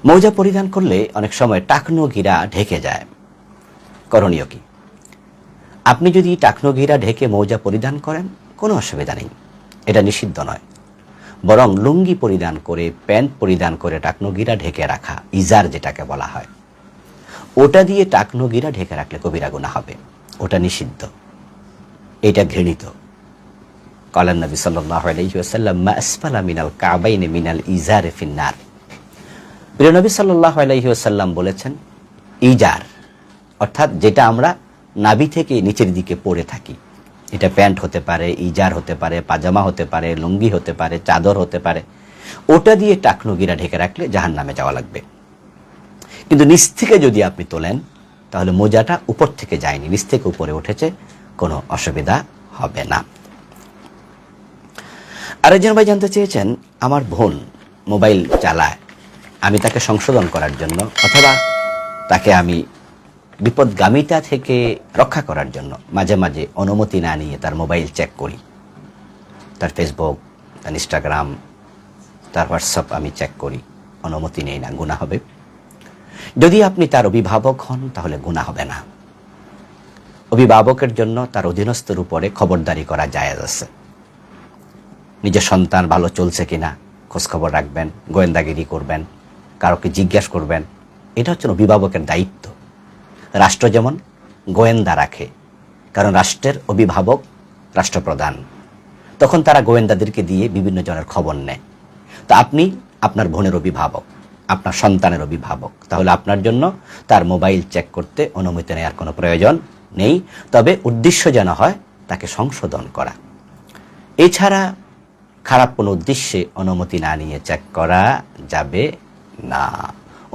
মৌজা পরিধান করলে অনেক সময় টাকনো গিরা ঢেকে যায়। করণীয় কি? আপনি যদি টাকনো গিরা ঢেকে মৌজা পরিধান করেন কোনো অসুবিধা নেই, এটা নিষিদ্ধ নয়। বরং লুঙ্গি পরিধান করে, প্যান্ট পরিধান করে টাকনো গিরা ঢেকে রাখা, ইজার যেটাকে বলা হয়, ওটা দিয়ে টাকনো গিরা ঢেকে রাখলে কবিরা গুনাহ হবে, ওটা নিষিদ্ধ, এটা ঘৃণিত। কালান নবী সাল্লাল্লাহু আলাইহি ওয়াসাল্লাম মা আসফালা মিনাল কাবাইনি মিনাল ইজারে ফিন্নার। প্রিয় নবী সাল্লাল্লাহু আলাইহি ওয়াসাল্লাম বলেছেন, ইজার অর্থাৎ যেটা আমরা নাভি থেকে নিচের দিকে পরে থাকি, এটা প্যান্ট হতে পারে, ইজার হতে পারে, পাজামা হতে পারে, লুঙ্গি হতে পারে, চাদর হতে পারে, ওটা দিয়ে টাকনো গিরা ঢেকে রাখলে জাহান্নামে যাওয়া লাগবে। কিন্তু নিচ থেকে যদি আপনি তোলেন তাহলে মোজাটা উপর থেকে যায়নি, নিচ থেকে উপরে উঠেছে, কোনো অসুবিধা হবে না। আরেকজন ভাই জানতে চেয়েছেন, আমার বোন মোবাইল চালায়, আমি তাকে সংশোধন করার জন্য অথবা তাকে আমি বিপদগামিতা থেকে রক্ষা করার জন্য মাঝে মাঝে অনুমতি না নিয়ে তার মোবাইল চেক করি, তার ফেসবুক, তার ইনস্টাগ্রাম, তার হোয়াটসঅ্যাপ আমি চেক করি, অনুমতি নেই না, গুনাহ হবে? যদি আপনি তার অভিভাবক হন তাহলে গুনাহ হবে না। অভিভাবকের জন্য তার অধীনস্থর উপরে খবরদারি করা জায়েজ আছে। নিজের সন্তান ভালো চলছে কিনা খোঁজখবর রাখবেন, গোয়েন্দাগিরি করবেন, কারোকে জিজ্ঞাসা করবেন, এটা হচ্ছে অভিভাবকের দায়িত্ব। রাষ্ট্র যেমন গোয়েন্দা রাখে, কারণ রাষ্ট্রের অভিভাবক রাষ্ট্রপ্রধান, তখন তারা গোয়েন্দাদেরকে দিয়ে বিভিন্ন জনের খবর নেয়। তো আপনি আপনার বোনের অভিভাবক, আপনার সন্তানের অভিভাবক, তাহলে আপনার জন্য তার মোবাইল চেক করতে অনুমতি নেওয়ার কোনো প্রয়োজন নেই। তবে উদ্দেশ্য যেন হয় তাকে সংশোধন করা। এছাড়া খারাপ কোনো উদ্দেশ্যে অনুমতি না নিয়ে চেক করা যাবে না,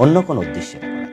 অন্য কোনো উদ্দেশ্যে করা।